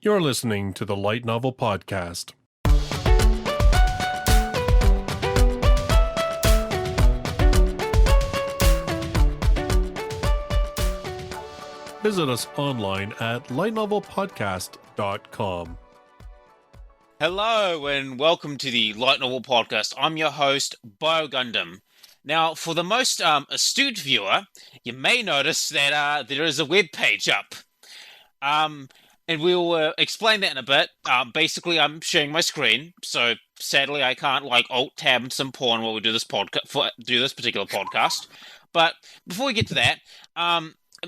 You're listening to the Light Novel Podcast. Visit us online at lightnovelpodcast.com. Hello and welcome to the Light Novel Podcast. I'm your host, Biogundam. Now, for the most astute viewer, you may notice that there is a web page up. And we'll explain that in a bit. Basically, I'm sharing my screen, so sadly I can't alt-tab some porn while we do this particular podcast. But before we get to that,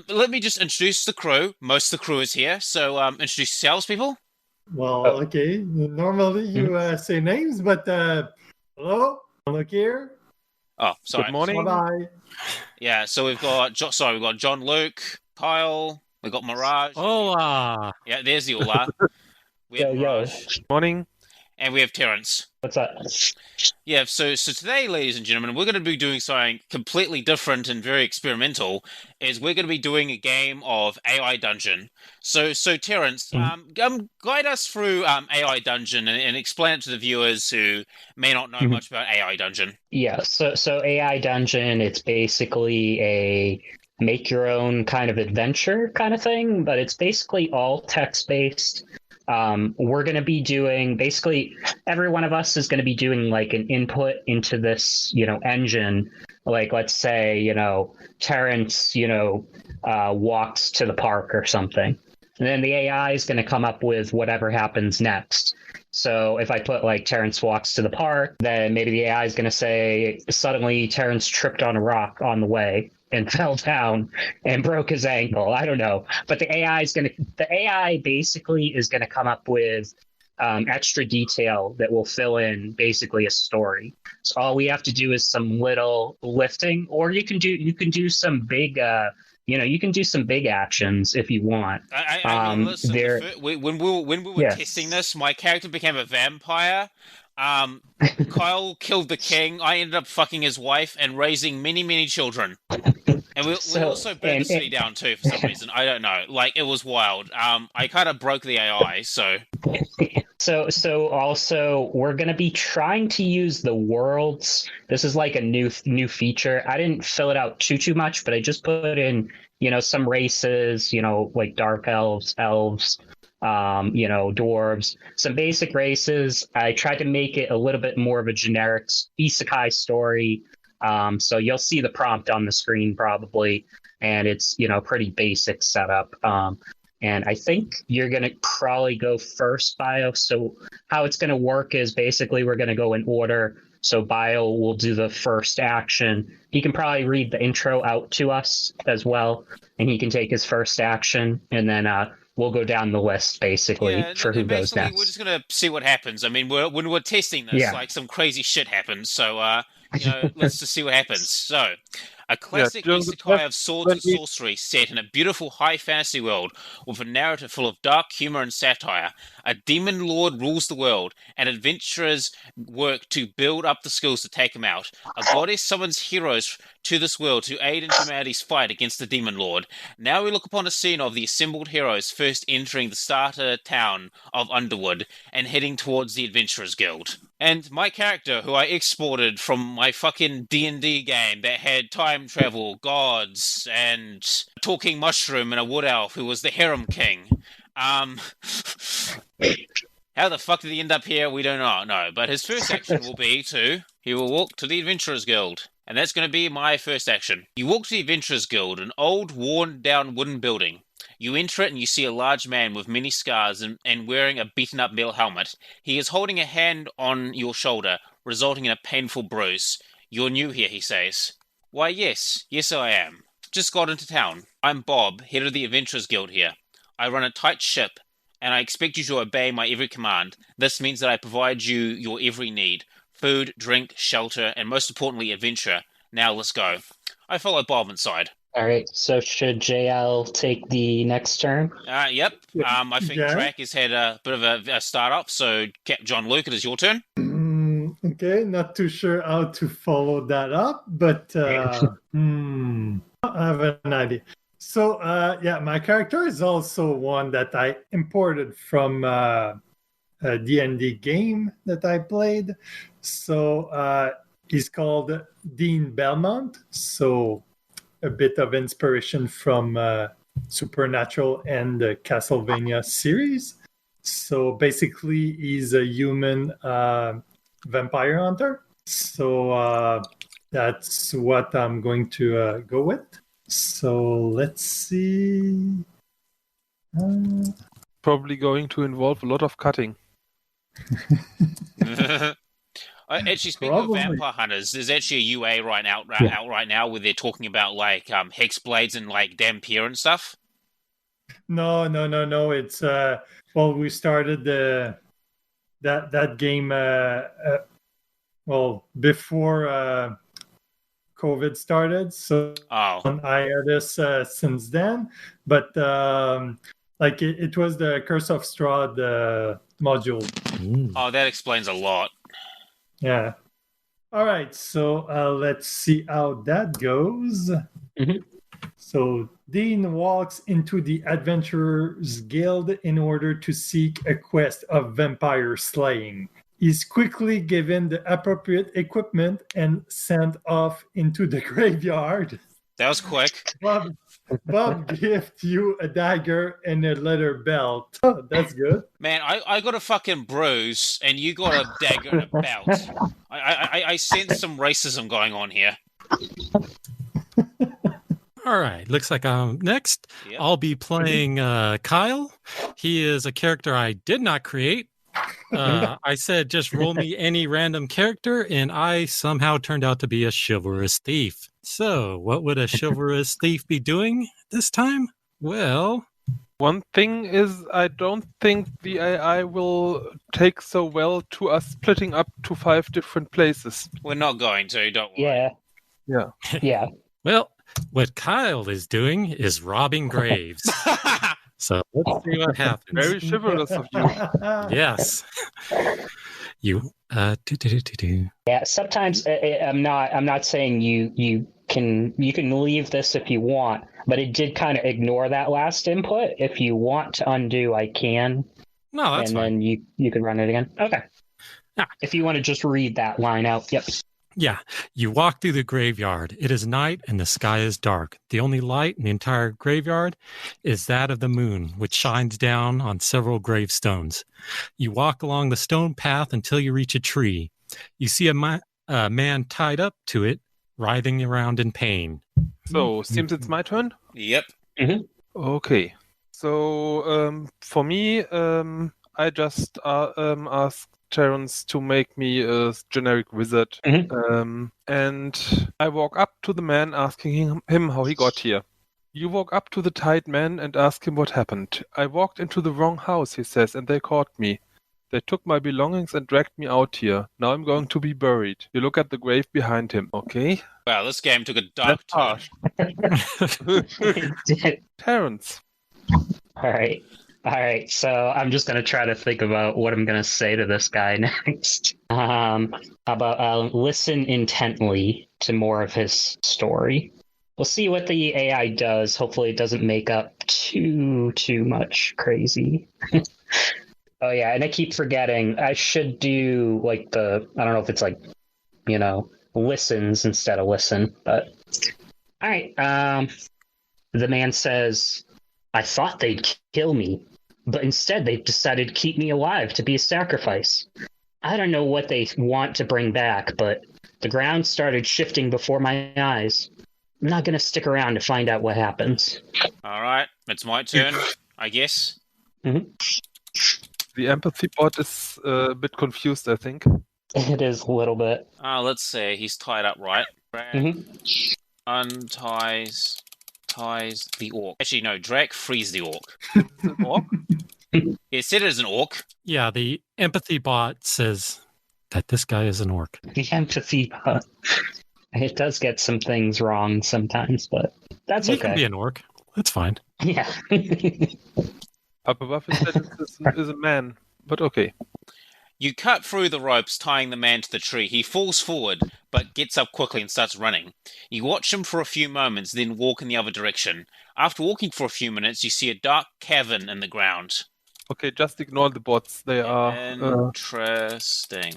let me just introduce the crew. Most of the crew is here, so introduce yourselves, people. Well, okay. Normally you say names, but hello, look here. Oh, sorry. Good morning. Bye-bye. Yeah, so we've got Jean-Luc, Kyle, we've got Mirage. Hola. Yeah, there's the Ola. We have Mirage. Morning. And we have Terrence. What's up? Yeah, so today, ladies and gentlemen, we're going to be doing something completely different and very experimental. Is we're going to be doing a game of AI Dungeon. So Terrence, guide us through AI Dungeon and explain it to the viewers who may not know much about AI Dungeon. Yeah, so AI Dungeon, it's basically a make your own kind of adventure kind of thing, but it's basically all text-based. We're going to be doing, basically, every one of us is going to be doing like an input into this, engine. Like, let's say, Terrence, walks to the park or something. And then the AI is going to come up with whatever happens next. So if I put like Terrence walks to the park, then maybe the AI is going to say, suddenly Terrence tripped on a rock on the way and fell down and broke his ankle. I don't know. But the AI basically is going to come up with extra detail that will fill in basically a story. So all we have to do is some little lifting, or you can do some big you can do some big actions if you want. Listen, when we were testing this, my character became a vampire. Kyle killed the king. I ended up fucking his wife and raising many, many children. And we also burned the city down too for some reason. I don't know. It was wild. I kind of broke the AI, so... So also, we're going to be trying to use the worlds. This is like a new feature. I didn't fill it out too much, but I just put in, some races, like dark elves, dwarves, some basic races. I tried to make it a little bit more of a generic Isekai story. So you'll see the prompt on the screen probably, and it's, pretty basic setup. And I think you're going to probably go first, Bio. So how it's going to work is basically we're going to go in order. So Bio will do the first action. He can probably read the intro out to us as well, and he can take his first action, and then we'll go down the list basically for who goes next. We're just going to see what happens. I mean, when we're testing this, some crazy shit happens. So, let's just see what happens. So, a classic isekai of swords and sorcery set in a beautiful high fantasy world with a narrative full of dark humor and satire. A demon lord rules the world, and adventurers work to build up the skills to take him out. A goddess summons heroes to this world to aid in humanity's fight against the demon lord. Now we look upon a scene of the assembled heroes first entering the starter town of Underwood and heading towards the Adventurers Guild. And my character, who I exported from my fucking D&D game that had time travel, gods, and a talking mushroom and a wood elf who was the harem king. How the fuck did he end up here? We don't know. But his first action will be he will walk to the Adventurers Guild. And that's going to be my first action. You walk to the Adventurers Guild, an old, worn-down wooden building. You enter it and you see a large man with many scars and wearing a beaten-up metal helmet. He is holding a hand on your shoulder, resulting in a painful bruise. You're new here, he says. Why, yes I am. Just got into town. I'm Bob, head of the Adventurers Guild here. I run a tight ship, and I expect you to obey my every command. This means that I provide you your every need. Food, drink, shelter, and most importantly, adventure. Now let's go. I follow Bob inside. All right, so should JL take the next turn? Yep. I think Drac has had a bit of a start-up, so Jean-Luc, it is your turn. Okay, not too sure how to follow that up, but I have an idea. So, my character is also one that I imported from a D&D game that I played. So, he's called Dean Belmont. So, a bit of inspiration from Supernatural and the Castlevania series. So, basically, he's a human vampire hunter. So, that's what I'm going to go with. So let's see. Probably going to involve a lot of cutting. Actually, speaking of vampire hunters, there's actually a UA out right now where they're talking about like hex blades and like Dampier and stuff. No. It's we started that game before COVID started, so on hiatus since then. But it was the Curse of Strahd module. Oh, that explains a lot. Yeah. All right. So let's see how that goes. Mm-hmm. So Dean walks into the Adventurers Guild in order to seek a quest of vampire slaying. He's quickly given the appropriate equipment and sent off into the graveyard. That was quick. Bob gift you a dagger and a leather belt. Oh, that's good. Man, I got a fucking bruise and you got a dagger and a belt. I sense some racism going on here. All right, looks like I'm next. Yep. I'll be playing Kyle. He is a character I did not create. I said just roll me any random character, and I somehow turned out to be a chivalrous thief. So, what would a chivalrous thief be doing this time? Well, one thing is I don't think the AI will take so well to us splitting up to 5 different places. We're not going to, don't worry. Yeah. Well, what Kyle is doing is robbing graves. So let's see what happens. Very chivalrous of you. Yes. You Yeah, sometimes I'm not saying you can leave this if you want, but it did kind of ignore that last input. If you want to undo, I can. No, that's fine. And then you can run it again. Okay. Yeah. If you want to just read that line out. Yep. Yeah, you walk through the graveyard. It is night and the sky is dark. The only light in the entire graveyard is that of the moon, which shines down on several gravestones. You walk along the stone path until you reach a tree. You see a man tied up to it, writhing around in pain. So, seems it's my turn? Yep. Mm-hmm. Okay. So, for me, I just asked Terrence to make me a generic wizard. Mm-hmm. And I walk up to the man asking him how he got here. You walk up to the tied man and ask him what happened. I walked into the wrong house, he says, and they caught me. They took my belongings and dragged me out here. Now I'm going to be buried. You look at the grave behind him, okay? Wow, this game took a dark turn. Terrence. All right, so I'm just going to try to think about what I'm going to say to this guy next. How about listen intently to more of his story. We'll see what the AI does. Hopefully it doesn't make up too much crazy. Oh, yeah, and I keep forgetting. I should do, I don't know if it's listens instead of listen, but... All right, the man says, I thought they'd kill me, but instead they decided to keep me alive to be a sacrifice. I don't know what they want to bring back, but the ground started shifting before my eyes. I'm not going to stick around to find out what happens. All right, it's my turn, I guess. Mm-hmm. The empathy bot is a bit confused, I think. It is a little bit. Let's see, he's tied up, right? Mm-hmm. Ties the orc. Actually, no, Drac frees the orc. Orc? It said it is an orc. Yeah, the empathy bot says that this guy is an orc. The empathy bot. It does get some things wrong sometimes, but that's okay. okay. He can be an orc. That's fine. Yeah. Up above it said is a man, but okay. You cut through the ropes tying the man to the tree. He falls forward, but gets up quickly and starts running. You watch him for a few moments, then walk in the other direction. After walking for a few minutes, you see a dark cavern in the ground. Okay, just ignore the bots. They are... Interesting.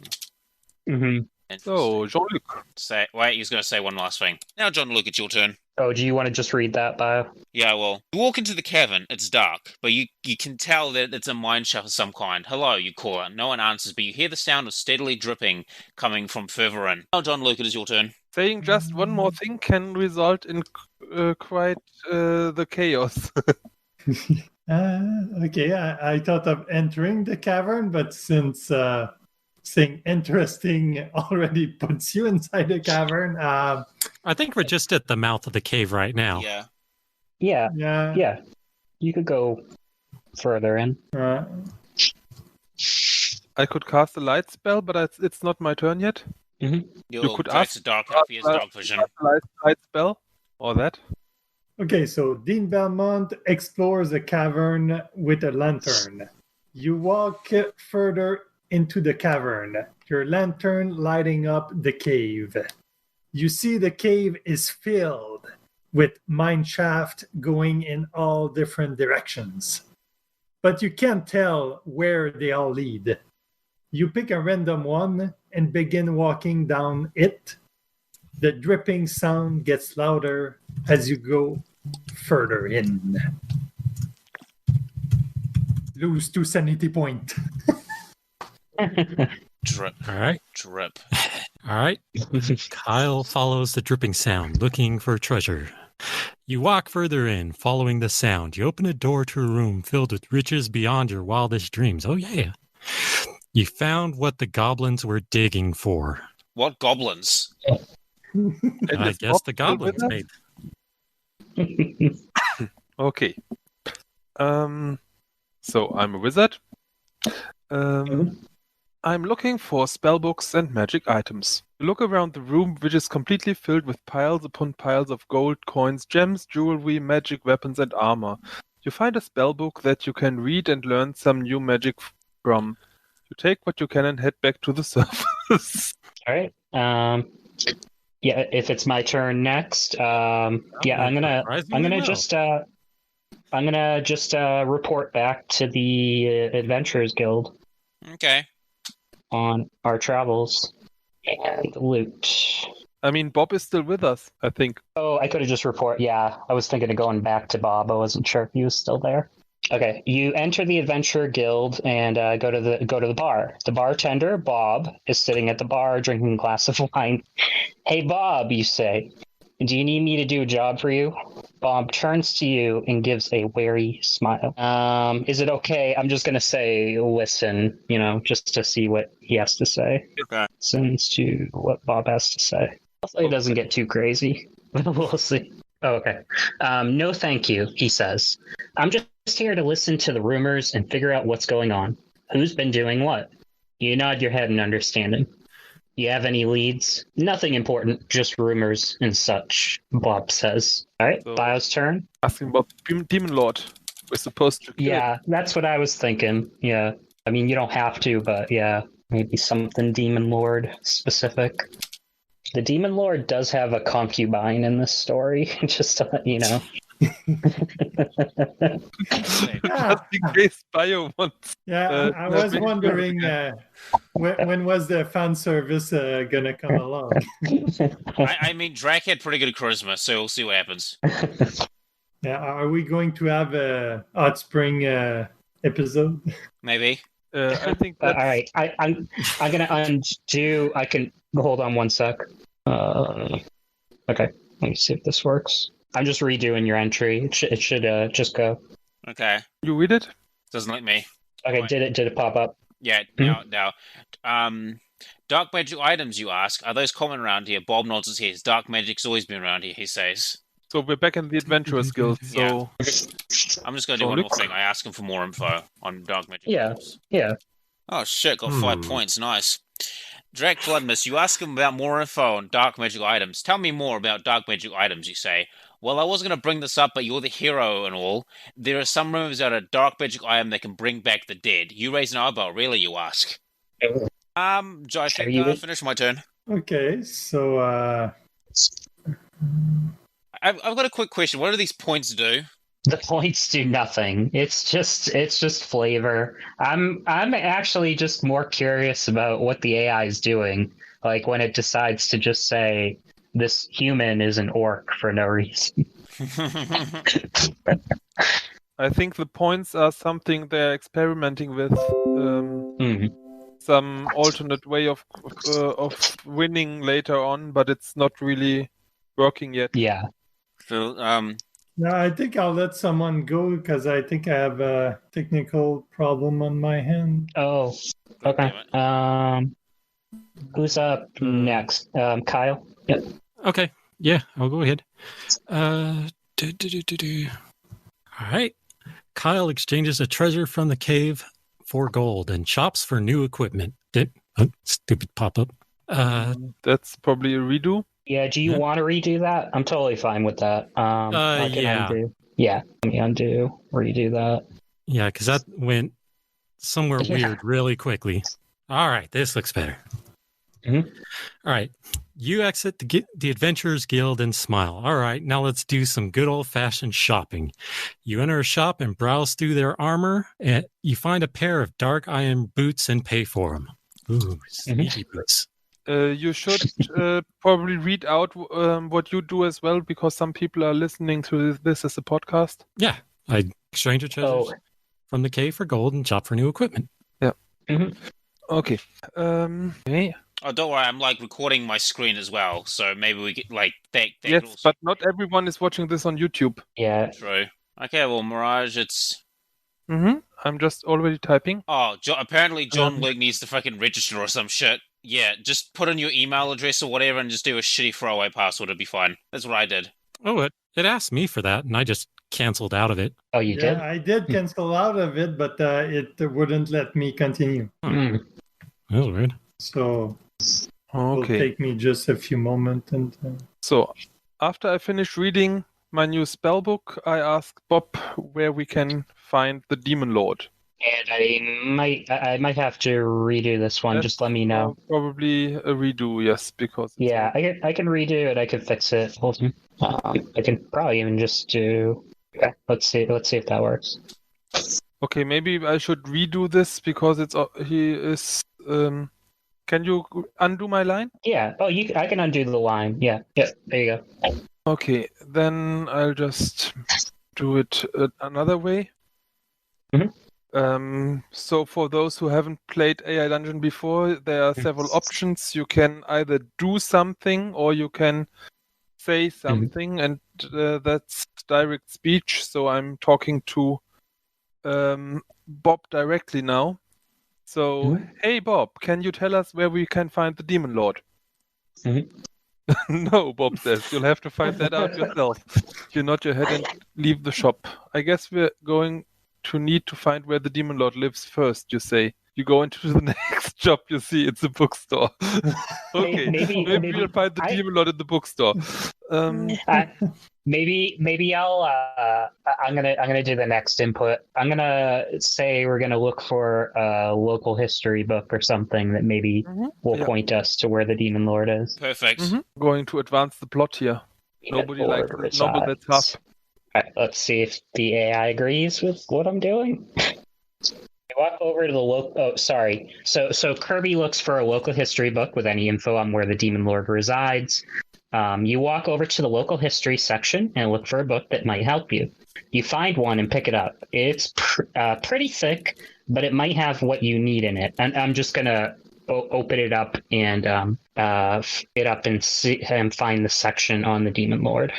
So, Jean-Luc. Wait, he's going to say one last thing. Now, Jean-Luc, it's your turn. Oh, do you want to just read that bio? Yeah, well, you walk into the cavern, it's dark, but you can tell that it's a mine shaft of some kind. Hello, you call out. No one answers, but you hear the sound of steadily dripping coming from further in. Now, Jean-Luc, it is your turn. Saying just one more thing can result in quite the chaos. Okay, I thought of entering the cavern, but since saying interesting already puts you inside the cavern, I think we're just at the mouth of the cave right now. Yeah. You could go further in. I could cast a light spell, but it's not my turn yet. You could ask a dark elf, he has dark vision. Light spell or that. Okay, so Dean Belmont explores a cavern with a lantern. You walk further into the cavern, your lantern lighting up the cave. You see the cave is filled with mine shaft going in all different directions. But you can't tell where they all lead. You pick a random one and begin walking down it. The dripping sound gets louder as you go further in. Lose 2 sanity point. Drip. All right. Drip. All right. Kyle follows the dripping sound, looking for treasure. You walk further in, following the sound. You open a door to a room filled with riches beyond your wildest dreams. Oh, yeah. You found what the goblins were digging for. What goblins? I guess the goblins made. Okay. So I'm a wizard. I'm looking for spellbooks and magic items. You look around the room, which is completely filled with piles upon piles of gold, coins, gems, jewelry, magic weapons, and armor. You find a spellbook that you can read and learn some new magic from. You take what you can and head back to the surface. All right. Yeah, if it's my turn next, I'm gonna just report back to the Adventurers Guild. Okay. On our travels and loot. I mean, Bob is still with us, I think. Oh, I could have just reported. Yeah, I was thinking of going back to Bob. I wasn't sure if he was still there. Okay, you enter the Adventurer Guild and go to the bar. The bartender, Bob, is sitting at the bar drinking a glass of wine. Hey, Bob, you say. Do you need me to do a job for you? Bob turns to you and gives a wary smile. Is it okay? I'm just going to say listen, just to see what he has to say. Okay. Listens to what Bob has to say. Hopefully it doesn't get too crazy. We'll see. Oh, okay. No, thank you, he says. I'm just here to listen to the rumors and figure out what's going on. Who's been doing what? You nod your head in understanding. You have any leads? Nothing important, just rumors and such, Bob says. All right, so, Bio's turn. Asking about Demon Lord. We're supposed to kill it. That's what I was thinking. Yeah. I mean, you don't have to, but yeah, maybe something Demon Lord specific. The Demon Lord does have a concubine in this story, just to let you know. Just in case Bio wants. Yeah, I was wondering when was the fan service gonna come along? I mean, Drac had pretty good charisma, so we'll see what happens. Yeah, are we going to have a Hot Spring episode? Maybe. I think. That's... all right, I'm gonna undo. I can hold on one sec. Okay, let me see if this works. I'm just redoing your entry. It should just go. Okay. You read it? Doesn't like me. Okay, did it pop up? Yeah, now. Dark magic items, you ask. Are those common around here? Bob nods his head. Dark magic's always been around here, he says. So we're back in the Adventurers Guild, so... Yeah. I'm just going to do one more thing. I ask him for more info on dark magic items. Yeah. Oh, shit, got 5 points. Nice. Drac Bloodmus, you ask him about more info on dark magic items. Tell me more about dark magic items, you say. Well, I was going to bring this up, but you're the hero and all. There are some rumors about a dark magic item that can bring back the dead. You raise an eyebrow, really, you ask? I think finish my turn. Okay, so... I've got a quick question. What do these points do? The points do nothing. It's just flavor. I'm actually just more curious about what the AI is doing. Like when it decides to just say this human is an orc for no reason. I think the points are something they're experimenting with. Some alternate way of winning later on, but it's not really working yet. Yeah. So, no, I think I'll let someone go because I think I have a technical problem on my hand. Oh, okay. Who's up next? Kyle? Yep. Okay. Yeah, I'll go ahead. All right. Kyle exchanges a treasure from the cave for gold and shops for new equipment. Stupid pop-up. That's probably a redo. Yeah, do you want to redo that? I'm totally fine with that. I can undo. Yeah, let me undo, redo that. Yeah, because that went somewhere weird really quickly. All right, this looks better. Mm-hmm. All right, you exit the Adventurers Guild and smile. All right, now let's do some good old-fashioned shopping. You enter a shop and browse through their armor, and you find a pair of dark iron boots and pay for them. Ooh, sneaky boots. You should probably read out what you do as well, because some people are listening to this as a podcast. Yeah, I exchange treasures from the cave for gold and shop for new equipment. Yeah. Mm-hmm. Okay. Okay. Oh, don't worry. I'm recording my screen as well, so maybe we get yes, but not everyone is watching this on YouTube. Yeah. True. Okay, well, Mirage, it's. I'm just already typing. Oh, apparently Jean-Luc needs to fucking register or some shit. Yeah, just put in your email address or whatever and just do a shitty throwaway password. It'll be fine. That's what I did. Oh, it asked me for that, and I just canceled out of it. Oh, you did? I did cancel out of it, but it wouldn't let me continue. That was weird. So it will take me just a few moments. So after I finish reading my new spell book, I ask Bob where we can find the Demon Lord. And I might have to redo this one. Just let me know. Probably a redo, yes, because I can redo it. I can fix it. I can probably even just do. Okay, let's see if that works. Okay, maybe I should redo this because he is. Can you undo my line? Yeah. Oh, I can undo the line. Yeah. There you go. Okay, then I'll just do it another way. So for those who haven't played AI Dungeon before, there are several options. You can either do something or you can say something, and that's direct speech. So I'm talking to Bob directly now. So, hey Bob, can you tell us where we can find the Demon Lord? No, Bob says, you'll have to find that out yourself. You nod your head and leave the shop. I guess we're going to need to find where the Demon Lord lives first, you say. You go into the next shop you see, it's a bookstore. Okay, maybe you'll find the Demon Lord in the bookstore. Maybe I'm gonna do the next input. I'm gonna say we're gonna look for a local history book or something that maybe will point us to where the Demon Lord is. Perfect. Going to advance the plot here. Nobody likes a novel that's tough. Right, let's see if the AI agrees with what I'm doing. You walk over to the local. Oh, sorry. So Kirby looks for a local history book with any info on where the Demon Lord resides. You walk over to the local history section and look for a book that might help you. You find one and pick it up. It's pretty thick, but it might have what you need in it. And I'm just gonna open it up and and find the section on the Demon Lord.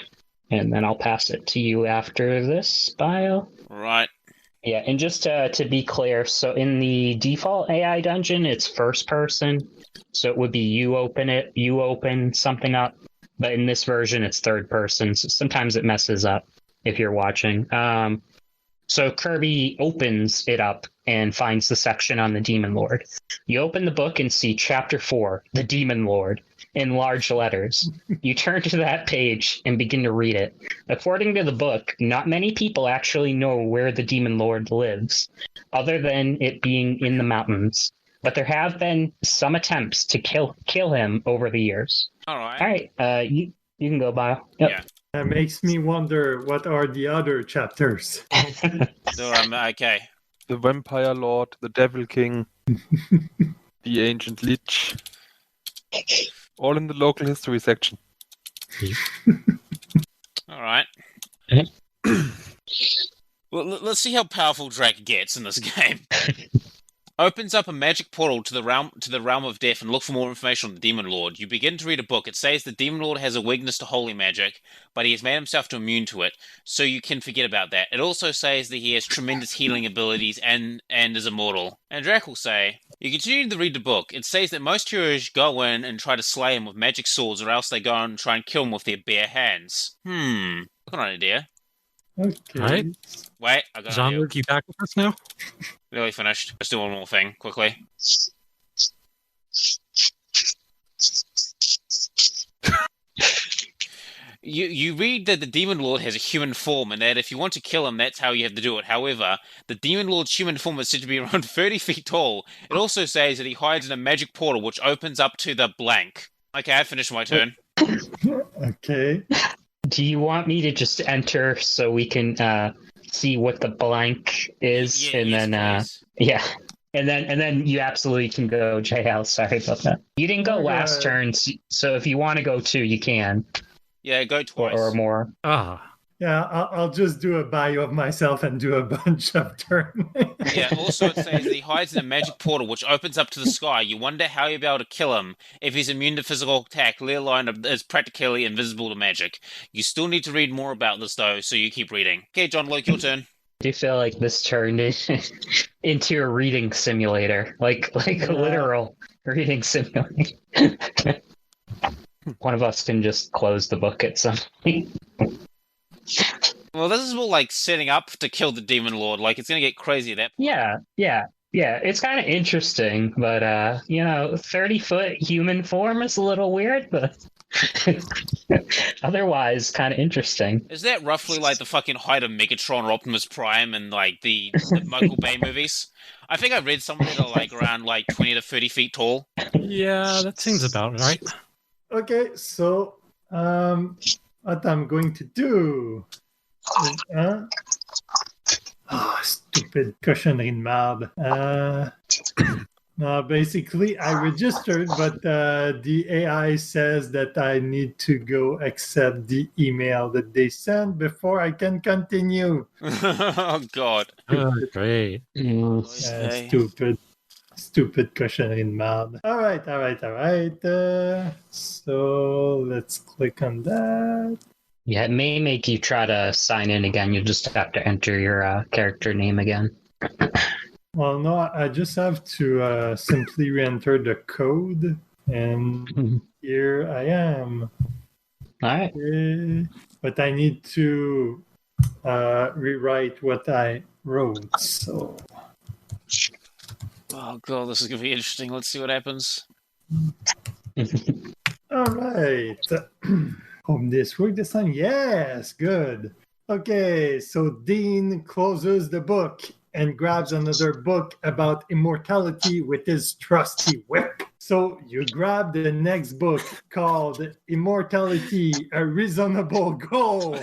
And then I'll pass it to you after this, Bio. Right. Yeah, and just to be clear, so in the default AI dungeon, it's first person. So it would be you open something up. But in this version, it's third person. So sometimes it messes up if you're watching. So Kirby opens it up and finds the section on the Demon Lord. You open the book and see Chapter 4, The Demon Lord, in large letters. You turn to that page and begin to read it. According to the book, not many people actually know where the Demon Lord lives, other than it being in the mountains. But there have been some attempts to kill him over the years. All right. You can go, Bio. Yep. Yeah. That makes me wonder what are the other chapters. So okay. The Vampire Lord, the Devil King, the Ancient Lich. All in the local history section. All right. Well, let's see how powerful Drake gets in this game. Opens up a magic portal to the realm of death and look for more information on the Demon Lord. You begin to read a book. It says the Demon Lord has a weakness to holy magic, but he has made himself immune to it, so you can forget about that. It also says that he has tremendous healing abilities and is immortal. And Drake will say, you continue to read the book. It says that most heroes go in and try to slay him with magic swords, or else they go and try and kill him with their bare hands. Got an idea. Okay. All right. Wait, I got Jean-Luc, you back with us now? Nearly finished. Let's do one more thing, quickly. You read that the Demon Lord has a human form, and that if you want to kill him, that's how you have to do it. However, the Demon Lord's human form is said to be around 30 feet tall. It also says that he hides in a magic portal, which opens up to the blank. Okay, I finished my turn. Okay. Do you want me to just enter so we can see what the blank is, and then and then you absolutely can go, JL. Sorry about that. You didn't go last turn, so if you want to go 2, you can. Yeah, go twice or more. Yeah, I'll just do a bio of myself and do a bunch of turns. Yeah, also it says that he hides in a magic portal which opens up to the sky. You wonder how you'll be able to kill him. If he's immune to physical attack, let alone is practically invisible to magic. You still need to read more about this, though, so you keep reading. Okay, Jean-Luc, your turn. I do feel like this turned into a reading simulator, like a literal reading simulator. One of us can just close the book at some point. Well, this is more like setting up to kill the Demon Lord. Like, it's going to get crazy at that point. Yeah. It's kind of interesting, but, 30-foot human form is a little weird, but otherwise kind of interesting. Is that roughly like the fucking height of Megatron or Optimus Prime in, like, the Michael Bay movies? I think I read somewhere that are, like, around, like, 20 to 30 feet tall. Yeah, that seems about right. Okay, so, what I'm going to do is, stupid cushionry marde. Basically, I registered, but the AI says that I need to go accept the email that they sent before I can continue. Oh, God. Great. Stupid cushionry marde. All right. So let's click on that. Yeah, it may make you try to sign in again. You just have to enter your character name again. Well, no, I just have to simply re-enter the code, and here I am. All right. Okay. But I need to rewrite what I wrote, so... Oh, God, this is going to be interesting. Let's see what happens. All right. Hope this worked this time. Yes, good. Okay, so Dean closes the book and grabs another book about immortality with his trusty whip. So you grab the next book called Immortality, a Reasonable Goal.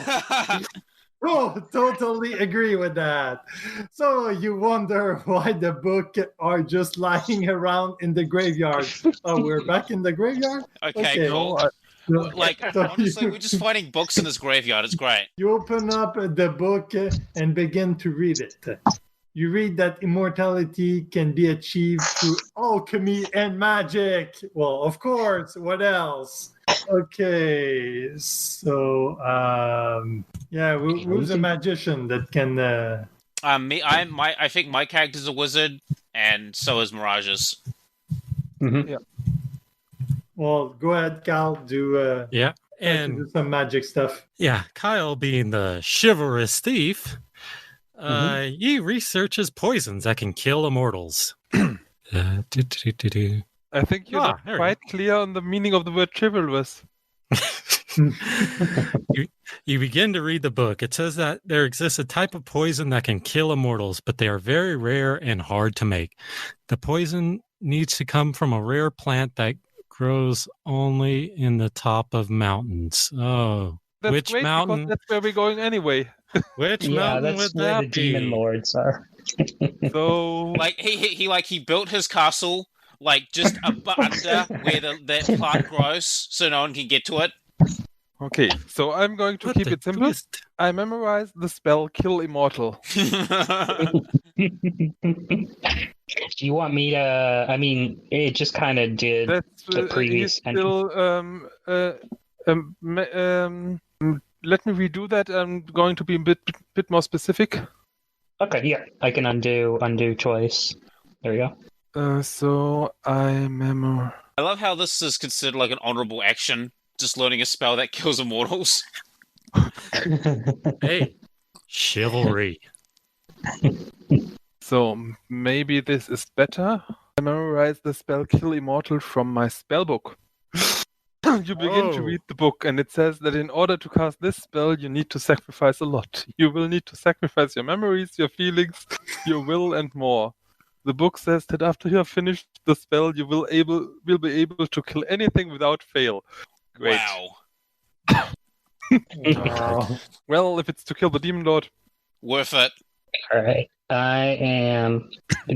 Oh, totally agree with that. So you wonder why the book are just lying around in the graveyard. Oh, we're back in the graveyard? Okay. Cool. Honestly, we're just finding books in this graveyard. It's great. You open up the book and begin to read it. You read that immortality can be achieved through alchemy and magic. Well, of course. What else? Okay, so who's a magician that can? I think my character's a wizard, and so is Mirage's. Mm-hmm. Yeah. Well, go ahead, Cal. Do do some magic stuff. Yeah, Kyle, being the chivalrous thief, he researches poisons that can kill immortals. I think you're not quite clear on the meaning of the word chivalrous. You begin to read the book. It says that there exists a type of poison that can kill immortals, but they are very rare and hard to make. The poison needs to come from a rare plant that grows only in the top of mountains. Oh, That's Which great mountain? because that's where we're going anyway. Which mountain that's would where that the be? demon lords are. So Like he built his castle like just under where that plant grows, so no one can get to it. okay, so I'm going to What keep the it simple. twist? I memorized the spell Kill Immortal. Do you want me to? I mean, it just kind of did That's the previous. he's still let me redo that. I'm going to be a bit more specific. Okay, yeah, I can undo twice. There you So I remember. I love how this is considered like an honorable action, just learning a spell that kills immortals. go. Hey, chivalry. So maybe this is better. I memorized the spell Kill Immortal from my spellbook. You begin to read the book, and it says that in order to cast this spell, you need to sacrifice a lot. You will need to sacrifice your memories, your feelings, your will, and more. The book says that after you have finished the spell, you will be able to kill anything without fail. Great. Wow. Well, if it's to kill the Demon Lord. Worth it. All right. I am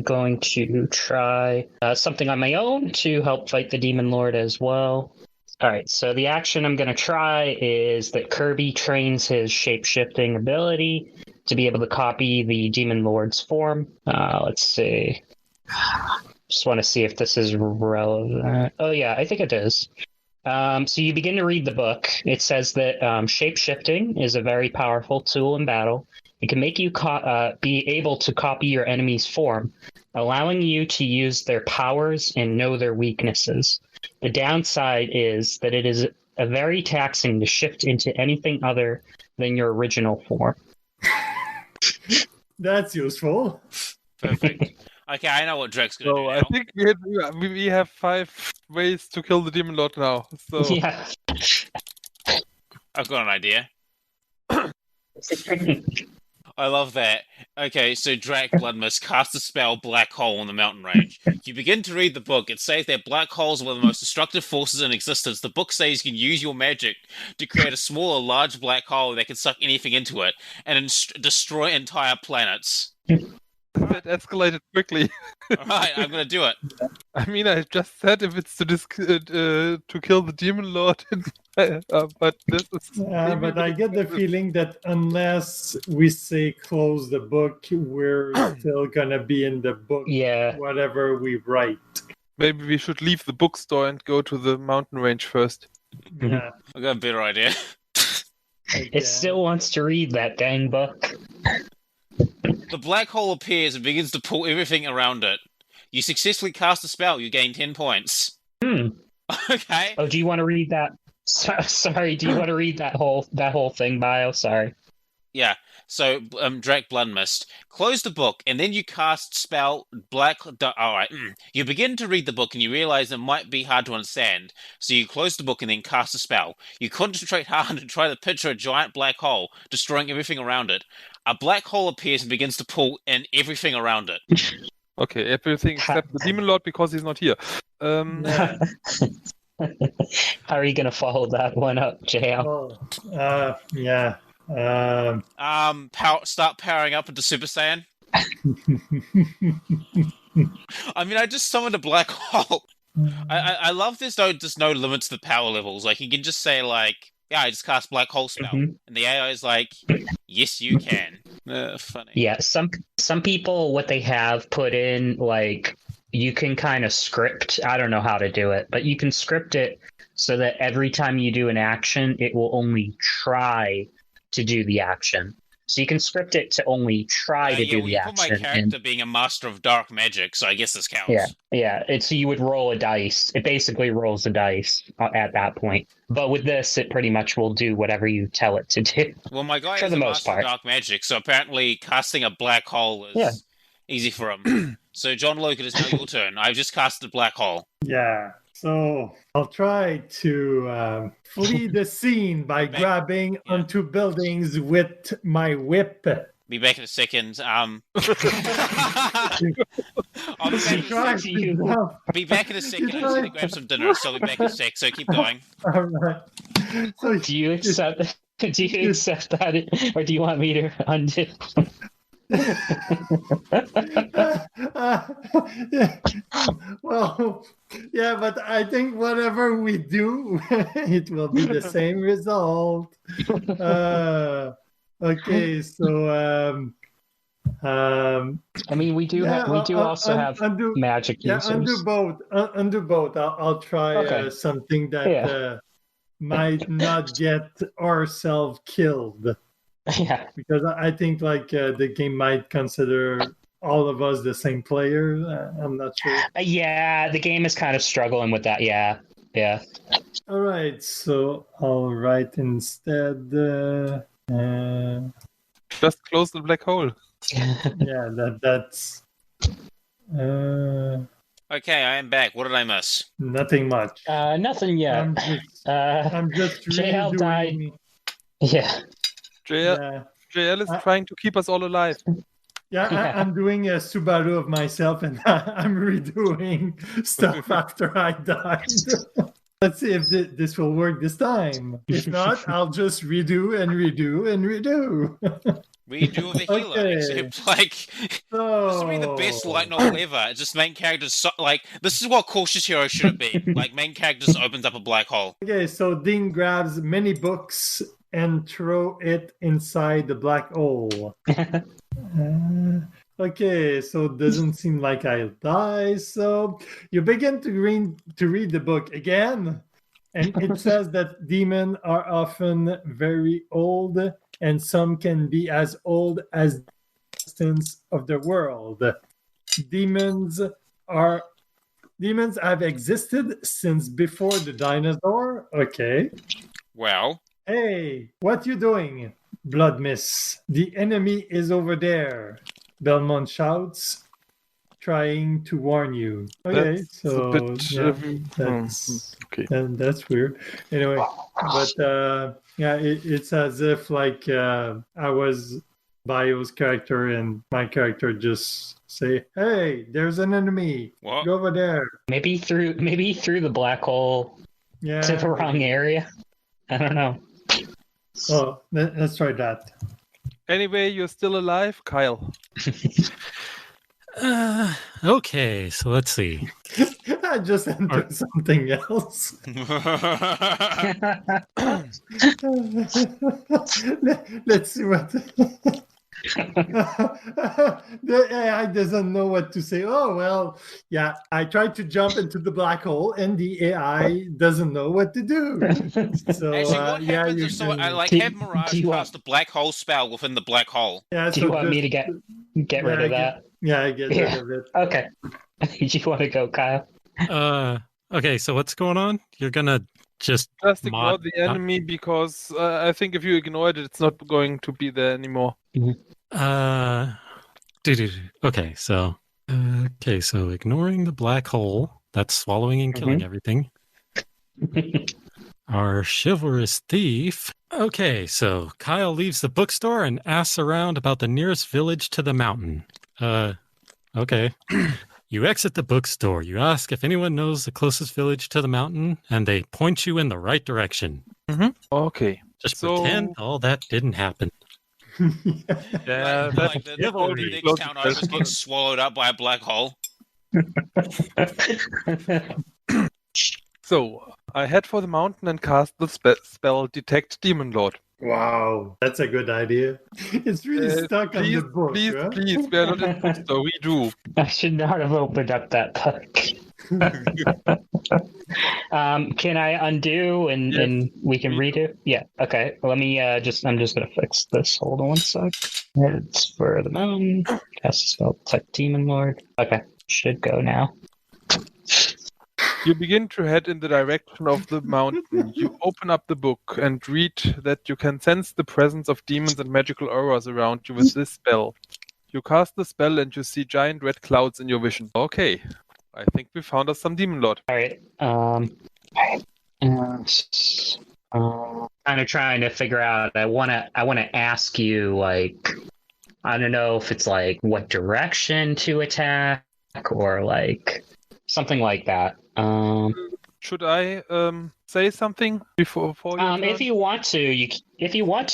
going to try something on my own to help fight the Demon Lord as well. All right, so the action I'm going to try is that Kirby trains his shape-shifting ability to be able to copy the Demon Lord's form. Let's see. Just want to see if this is relevant. Oh, yeah, I think it is. So you begin to read the book. It says that shape-shifting is a very powerful tool in battle. It can make you be able to copy your enemy's form, allowing you to use their powers and know their weaknesses. The downside is that it is very taxing to shift into anything other than your original form. That's useful. Perfect. Okay, I know what Drek's going to do now. I think we have 5 ways to kill the Demon Lord now. So Yeah. I've got an idea. I love that. Okay, so Drak Bloodmist casts a spell Black Hole on the mountain range. You begin to read the book. It says that black holes are one of the most destructive forces in existence. The book says you can use your magic to create a small or large black hole that can suck anything into it and destroy entire planets. that escalated quickly. Alright, I'm going to do it. I mean, I just said if it's to kill the Demon Lord, but this is. But I get the feeling that unless we say close the book, we're still gonna be in the book. Yeah. Whatever we write. Maybe we should leave the bookstore and go to the mountain range first. Yeah. I've got a better idea. It still wants to read that dang book. The black hole appears and begins to pull everything around it. You successfully cast a spell. You gain 10 points. Okay. Oh, do you want to read that? Sorry, do you want to read that whole thing, Bio? Sorry. Yeah. So, Drak Bloodmist. Close the book, and then you cast spell Black... Alright. You begin to read the book, and you realize it might be hard to understand. So you close the book and then cast a spell. You concentrate hard and try to picture a giant black hole, destroying everything around it. A black hole appears and begins to pull in everything around it. Okay, everything except the Demon Lord because he's not here. How are you going to follow that one up, JL? Well, yeah. Start powering up into Super Saiyan. I mean, I just summoned a black hole. I love there's no limit to the power levels. Like, you can just say, like, yeah, I just cast black hole spell. And the AI is like, yes, you can. Funny. Yeah, some people, what they have put in, like, you can kind of script, I don't know how to do it, but you can script it so that every time you do an action, it will only try to do the action. So you can script it to only try to do the action. Put my character being a master of dark magic, so I guess this counts. Yeah. So you would roll a dice. It basically rolls a dice at that point. But with this, it pretty much will do whatever you tell it to do. Well, my guy for is the a most master part. of dark magic, so apparently casting a black hole is easy for him. So, Jean-Luc, it is now your turn. I've just casted a black hole. Yeah. So I'll try to flee the scene by grabbing onto buildings with my whip. Be back in a second. I'll be back in a second. I'm going to grab some dinner, so I'll be back in a sec. So keep going. All right. So do you accept Do you accept that, or do you want me to undo? Well, yeah, but I think whatever we do, it will be the same result. Okay, so I mean, we do also have magic users. Undo both. I'll try something that might not get ourselves killed. Yeah, because I think the game might consider all of us the same player. I'm not sure. Yeah, the game is kind of struggling with that. Yeah. All right, so I'll write instead. Just close the black hole. Yeah, that's. Okay, I am back. What did I miss? Nothing much. Nothing yet. I'm just JL died. Yeah. JL is trying to keep us all alive. I'm doing a Subaru of myself, and I'm redoing stuff after I died. Let's see if this will work this time. If not, I'll just redo and redo and redo. Redo the healer, except this would be the best light novel ever. It's just main characters this is what Cautious Hero should have been. Main characters opens up a black hole. Okay, so Dean grabs many books and throw it inside the black hole. Okay, so it doesn't seem like I'll die. So you begin to read the book again, and it says that demons are often very old, and some can be as old as the existence of the world. Demons have existed since before the dinosaur. Okay. Well. Hey, what you doing, Blood Miss? The enemy is over there. Belmont shouts, trying to warn you. Okay, that's weird. Anyway, but it's as if I was Bio's character and my character just say, "Hey, there's an enemy. What? Go over there." Maybe through the black hole to the wrong area. I don't know. Oh, let's try that. Anyway, you're still alive, Kyle. Okay, so let's see. I just entered something else. Let's see what the AI doesn't know what to say. Oh, well, yeah, I tried to jump into the black hole and the AI doesn't know what to do. So, actually, what happens if have Mirage cast the black hole spell within the black hole? Yeah, do you want me to get rid of that? Yeah, get rid of it. Okay. Do you want to go, Kyle? Okay, so what's going on? You're gonna just ignore the enemy because I think if you ignore it, it's not going to be there anymore. Okay, so ignoring the black hole, that's swallowing and killing everything. Our chivalrous thief. Okay, so Kyle leaves the bookstore and asks around about the nearest village to the mountain. Okay. You exit the bookstore. You ask if anyone knows the closest village to the mountain, and they point you in the right direction. Okay. Just pretend all that didn't happen. Yeah, the next town over just gets swallowed up by a black hole. So, I head for the mountain and cast the spell Detect Demon Lord. Wow, that's a good idea. It's really stuck on the book. Please, we are not in bookstore. We do. I should not have opened up that book. Can I undo and we can redo? Yeah. Okay. Let me I'm just gonna fix this. Hold on one sec. It's for the mountain. Cast a spell Detect Demon Lord. Okay. Should go now. You begin to head in the direction of the mountain. You open up the book and read that you can sense the presence of demons and magical auras around you with this spell. You cast the spell and you see giant red clouds in your vision. Okay, I think we found us some demon lord. All right. Kind of trying to figure out. I wanna ask you, like, I don't know if it's like what direction to attack or like something like that. Should I say something before your turn? If you want to,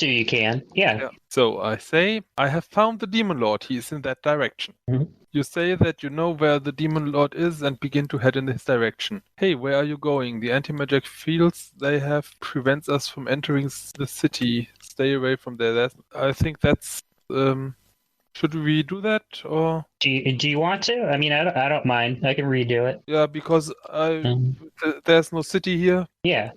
you can. Yeah. So I say, I have found the Demon Lord. He is in that direction. Mm-hmm. You say that you know where the Demon Lord is and begin to head in his direction. Hey, where are you going? The anti-magic fields they have prevents us from entering the city. Stay away from there. I think that's... should we do that, or Do you want to? I mean, I don't mind. I can redo it. Yeah, because there's no city here. Yeah.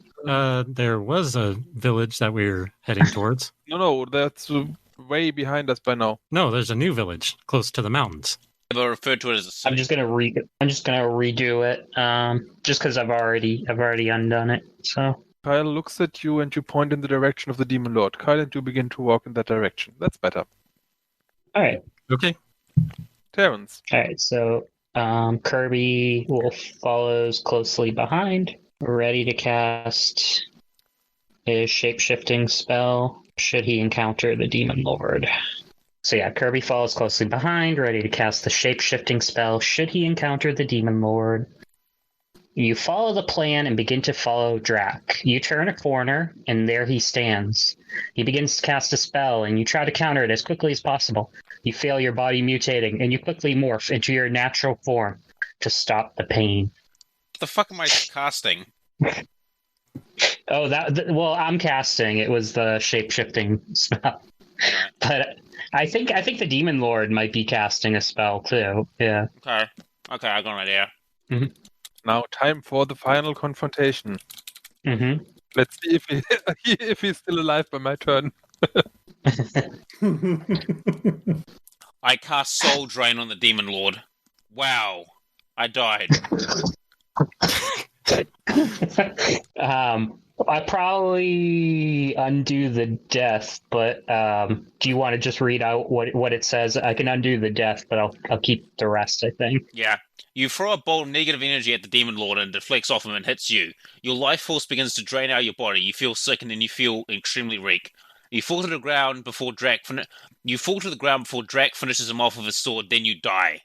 There was a village that we were heading towards. No, that's way behind us by now. No, there's a new village close to the mountains. Never referred to it as a city. I'm just gonna redo it. Just because I've already undone it. So Kyle looks at you and you point in the direction of the Demon Lord. Kyle and you begin to walk in that direction. That's better. all right. Okay. Terrence. All right. So Kirby follows closely behind, ready to cast his shape-shifting spell should he encounter the Demon Lord. So yeah, Kirby follows closely behind, ready to cast the shape-shifting spell should he encounter the Demon Lord. You follow the plan and begin to follow Drac. You turn a corner, and there he stands. He begins to cast a spell, and you try to counter it as quickly as possible. You feel your body mutating, and you quickly morph into your natural form to stop the pain. What the fuck am I casting? Oh, well, I'm casting. It was the shape-shifting spell. But I think the Demon Lord might be casting a spell, too. Yeah. Okay, I got an idea. Mm-hmm. Now, time for the final confrontation. Mm-hmm. Let's see if he's still alive by my turn. I cast Soul Drain on the Demon Lord. Wow. I died. I probably undo the death, but do you want to just read out what it says? I can undo the death, but I'll keep the rest, I think. Yeah. You throw a bolt of negative energy at the Demon Lord and it deflects off him and hits you. Your life force begins to drain out your body. You feel sick and then you feel extremely weak. You fall to the ground before Drac finishes him off with his sword, then you die.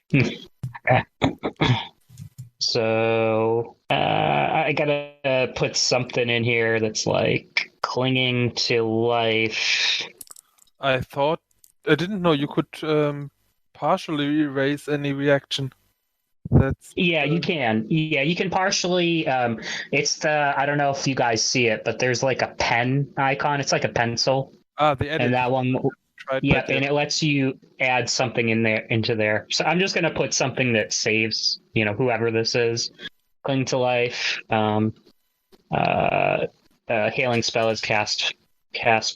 So I gotta put something in here that's like clinging to life. I didn't know you could partially erase any reaction. You can. Yeah, you can partially. It's I don't know if you guys see it, but there's like a pen icon. It's like a pencil. The edit. And that one. Yeah, and it lets you add something into there. So I'm just gonna put something that saves, whoever this is. Cling to life. Healing spell is cast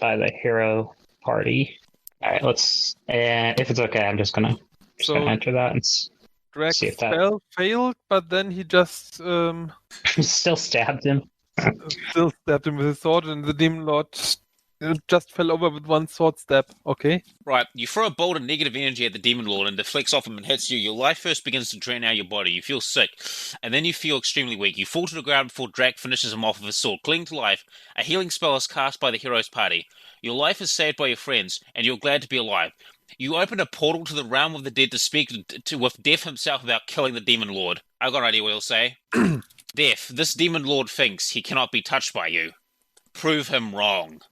by the hero party. All right, let's. If it's okay, I'm just gonna enter that and Drac's spell failed, but then he just still stabbed him. Still stabbed him with his sword, and the Demon Lord just fell over with one sword stab. Okay. Right. You throw a bolt of negative energy at the Demon Lord and deflects off him and hits you. Your life first begins to drain out your body. You feel sick, and then you feel extremely weak. You fall to the ground before Drac finishes him off with his sword. Cling to life. A healing spell is cast by the hero's party. Your life is saved by your friends, and you're glad to be alive. You open a portal to the realm of the dead to speak with Death himself about killing the Demon Lord. I've got an idea what he'll say. Death, this Demon Lord thinks he cannot be touched by you. Prove him wrong.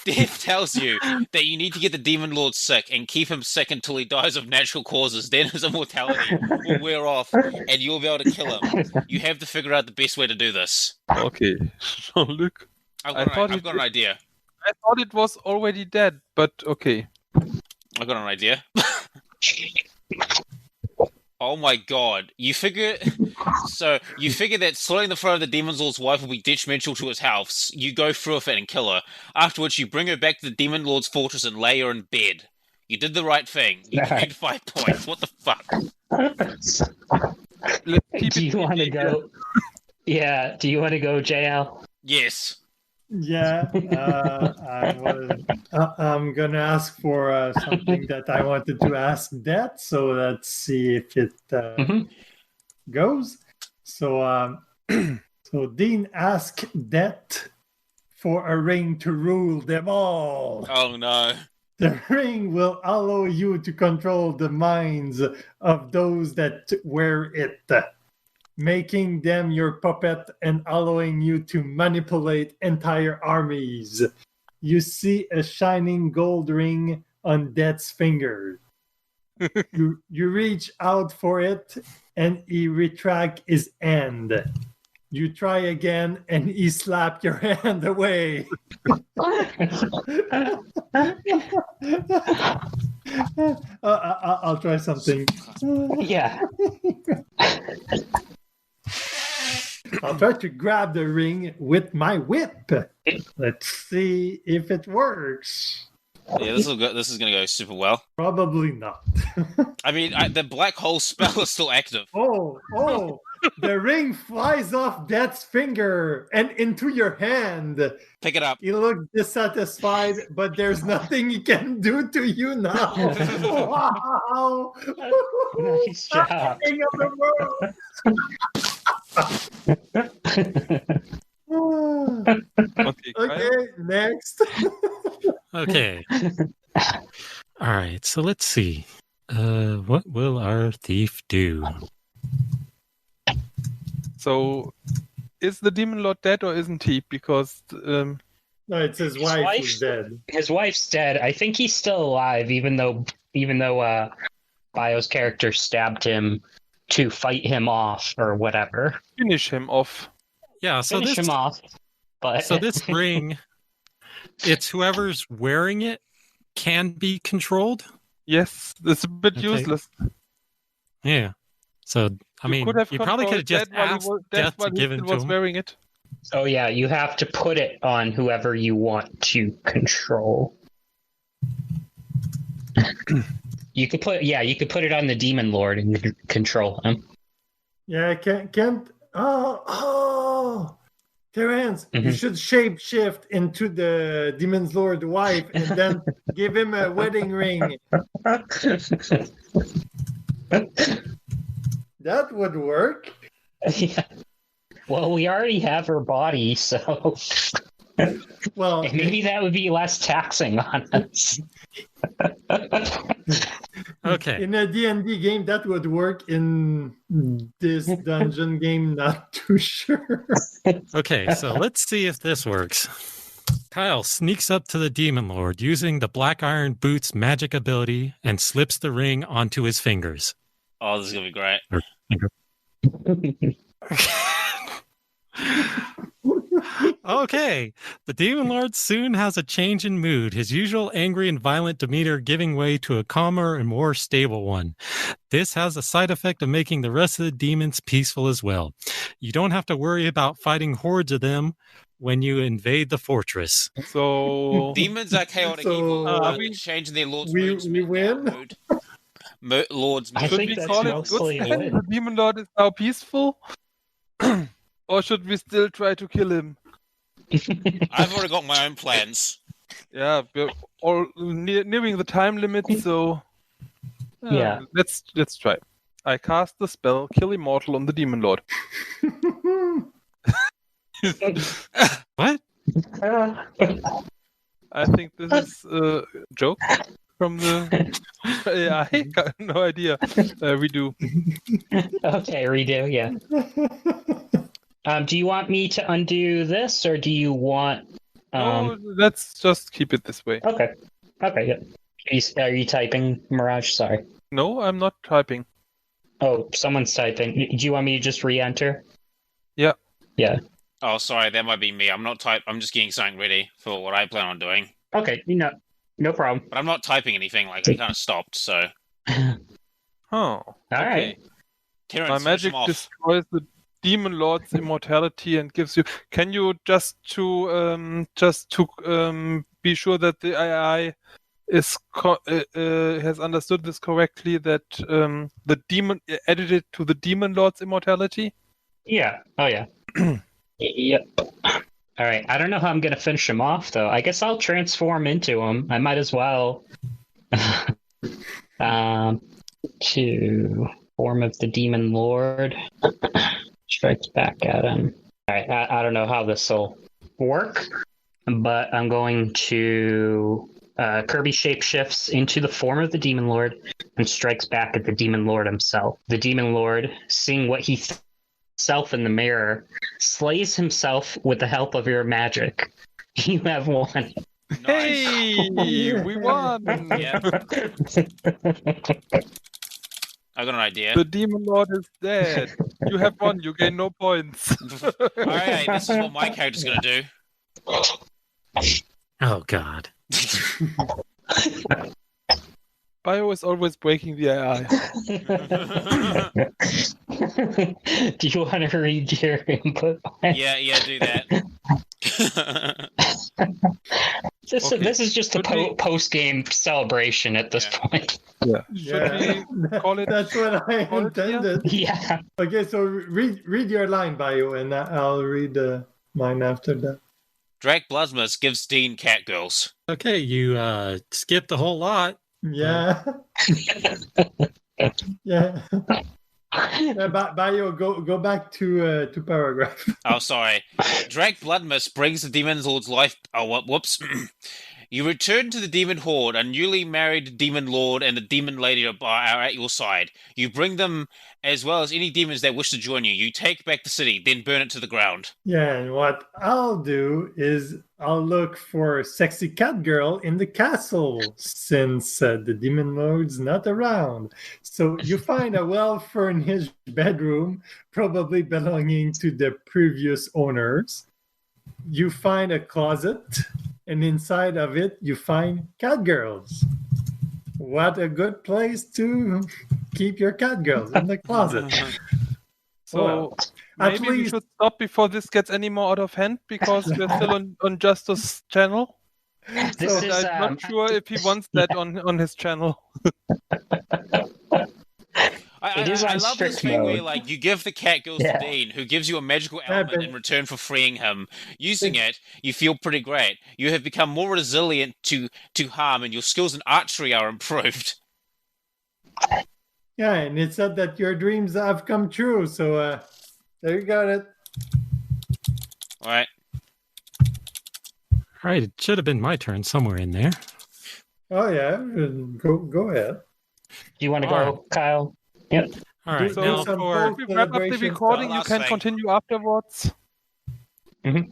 Death tells you that you need to get the Demon Lord sick and keep him sick until he dies of natural causes. Then his immortality will wear off and you'll be able to kill him. You have to figure out the best way to do this. Okay. Jean-Luc. I've got an idea. I thought it was already dead, but okay. I've got an idea. Oh my god. You figure that slitting the throat of the Demon Lord's wife will be detrimental to his health. You go through with it and kill her. After which you bring her back to the Demon Lord's fortress and lay her in bed. You did the right thing. You gained 5 points. What the fuck? Do you want to go? Yeah. Do you want to go, JL? Yes. Yeah, I'm gonna ask for something that I wanted to ask Det. So let's see if it goes. So, so Dean asked Det for a ring to rule them all. Oh no! The ring will allow you to control the minds of those that wear it. making them your puppet and allowing you to manipulate entire armies. You see a shining gold ring on Death's finger. You reach out for it, and he retract his hand. You try again, and he slapped your hand away. I'll try something. Yeah. I'll try to grab the ring with my whip. Let's see if it works. Yeah, this is gonna go super well. Probably not. I mean, the black hole spell is still active. Oh! The ring flies off Death's finger and into your hand. Pick it up. You look dissatisfied, but there's nothing he can do to you now. Wow! Nice job. King of the world. Okay, next. Okay. All right, so let's see. What will our thief do? So, is the demon lord dead or isn't he? Because no, it's his wife who's dead. His wife's dead. I think he's still alive, even though Bio's character stabbed him to fight him off or whatever. Finish him off. Yeah, so Finish him off. But so this ring, it's whoever's wearing it can be controlled. Yes, it's a bit useless. Yeah. So I mean, you probably could have just asked Death to give it to him. Wearing it. Oh yeah, you have to put it on whoever you want to control. You could put it on the demon lord and control him. Yeah, can't. Oh, Terrence, you should shape shift into the demon's lord wife and then give him a wedding ring. That would work. Yeah. Well, we already have her body, so well, maybe that would be less taxing on us. Okay. In a D&D game, that would work. In this dungeon game, not too sure. Okay, so let's see if this works. Kyle sneaks up to the demon lord using the Black Iron Boots magic ability and slips the ring onto his fingers. Oh, this is gonna be great. Okay, the demon lord soon has a change in mood, his usual angry and violent demeanor giving way to a calmer and more stable one. This has a side effect of making the rest of the demons peaceful as well. You don't have to worry about fighting hordes of them when you invade the fortress. So demons are chaotic evil. Changing their lord's moods. We win. Lord's mood. I think that's mostly a win. The demon lord is now peaceful. Or should we still try to kill him? I've already got my own plans. Yeah, we're all nearing the time limit, so yeah. Let's try. I cast the spell Kill Immortal on the Demon Lord. What? I think this is a joke from the AI. Got no idea. Redo. Okay, redo. Yeah. Do you want me to undo this, or do you want? No, let's just keep it this way. Okay. Yeah. Are you typing, Mirage? Sorry. No, I'm not typing. Oh, someone's typing. Do you want me to just re-enter? Yeah. Yeah. Oh, sorry, that might be me. I'm just getting something ready for what I plan on doing. Okay. No problem. But I'm not typing anything. Like I kind of stopped. So. Oh. All right. Terrence, my magic destroys the demon lord's immortality and gives you. Can you just to be sure that the AI is has understood this correctly? That the demon added it to the demon lord's immortality. Yeah. Oh yeah. Yep. All right. I don't know how I'm gonna finish him off though. I guess I'll transform into him. I might as well. To form of the demon lord. Strikes back at him. All right, I don't know how this will work, but I'm going to Kirby shapeshifts into the form of the demon lord and strikes back at the demon lord himself. The demon lord, seeing what he himself in the mirror, slays himself with the help of your magic. You have won. Hey, we won! Yeah. I got an idea. The Demon Lord is dead. You have won. You gain no points. Alright, this is what my character's gonna do. Oh, God. Bio is always breaking the AI. Do you want to read your input? Yeah, do that. This is just a post-game celebration at this point. Yeah. Should we call it? That's what I intended. Yeah. Okay, so read your line, Bio, and I'll read mine after that. Drake Bloodmus gives Dean catgirls. Okay, you skipped a whole lot. Yeah. Yeah. Bio, go back to paragraph. Oh, sorry. Drake Bloodmus brings the Demon Lord's life... Oh, whoops. You return to the Demon Horde. A newly married Demon Lord and the Demon Lady are at your side. You bring them as well as any demons that wish to join you. You take back the city, then burn it to the ground. Yeah, and what I'll do is I'll look for a sexy cat girl in the castle since the Demon Lord's not around. So you find a well-furnished bedroom, probably belonging to the previous owners. You find a closet, and inside of it, you find cat girls. What a good place to keep your cat girls in the closet. So maybe we should stop before this gets any more out of hand, because we're still on Justus' channel. I'm not sure if he wants that on his channel. I love this thing where, like, you give the catgirls to Dean, who gives you a magical element in return for freeing him. Using it, you feel pretty great. You have become more resilient to harm, and your skills in archery are improved. Yeah, and it said that your dreams have come true, so there you got it. All right. All right, it should have been my turn somewhere in there. Oh, yeah. Go ahead. Do you want to go, Kyle? Yep. All right. Now, if we wrap up the recording, you can continue afterwards. Mm-hmm.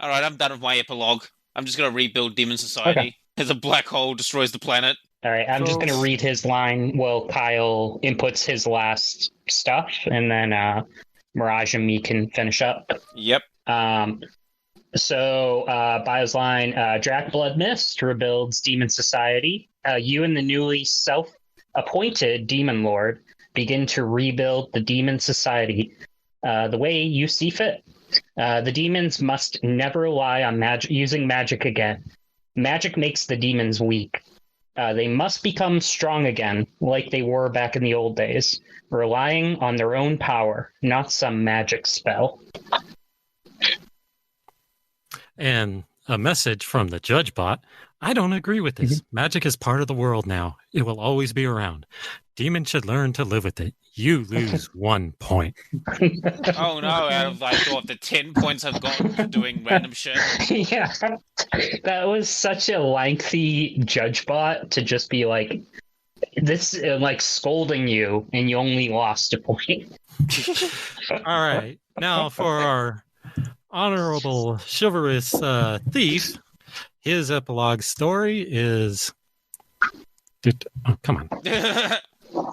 All right, I'm done with my epilogue. I'm just going to rebuild Demon Society as a black hole destroys the planet. All right, I'm just going to read his line while Kyle inputs his last stuff, and then Mirage and me can finish up. Yep. So, Bio's line, Drac Blood Mist rebuilds Demon Society. You and the newly self-appointed Demon Lord begin to rebuild the Demon Society the way you see fit. The demons must never rely on using magic again. Magic makes the demons weak. They must become strong again, like they were back in the old days, relying on their own power, not some magic spell. And a message from the Judge Bot. I don't agree with this. Mm-hmm. Magic is part of the world now. It will always be around. Demons should learn to live with it. You lose 1 point. Oh no, out of the 10 points I've got for doing random shit. Yeah. That was such a lengthy Judge Bot to just be like, this, like, scolding you, and you only lost a point. All right. Now for our honorable chivalrous thief, his epilogue story is... Oh, come on.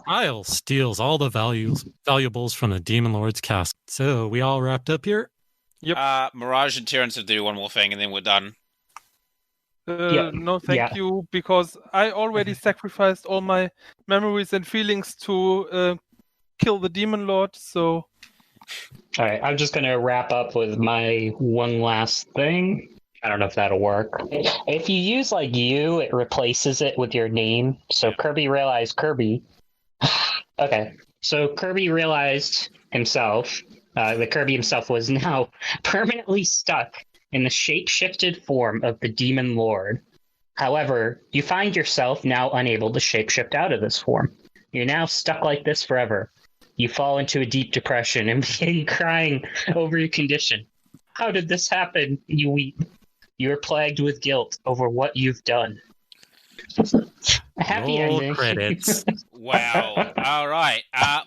Kyle steals all the valuables from the Demon Lord's castle. So we all wrapped up here? Yep. Mirage and Terrence have to do one more thing, and then we're done. No, thank you, because I already sacrificed all my memories and feelings to kill the Demon Lord, so... All right, I'm just going to wrap up with my one last thing. I don't know if that'll work. If you use, like, you, it replaces it with your name. So Kirby realized Kirby. Okay, so Kirby realized himself, that Kirby himself was now permanently stuck in the shape-shifted form of the Demon Lord. However, you find yourself now unable to shape-shift out of this form. You're now stuck like this forever. You fall into a deep depression and begin crying over your condition. How did this happen? You weep. You are plagued with guilt over what you've done. Happy ending. Credits. Wow. All right. I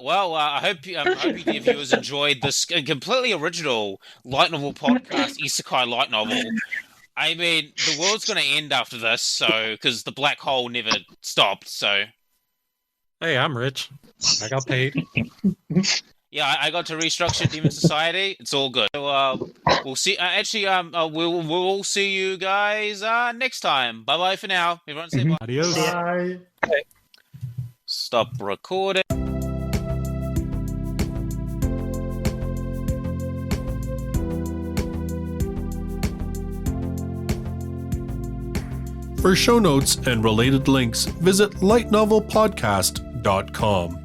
hope you dear viewers enjoyed this completely original light novel podcast, Isekai light novel. I mean, the world's going to end after this, so because the black hole never stopped. So, hey, I'm rich. I got paid. Yeah, I got to restructure Demon Society. It's all good. So, we'll see. We'll all see you guys next time. Bye bye for now. Everyone say bye. Adios. Bye. Okay. Stop recording. For show notes and related links, visit lightnovelpodcast.com.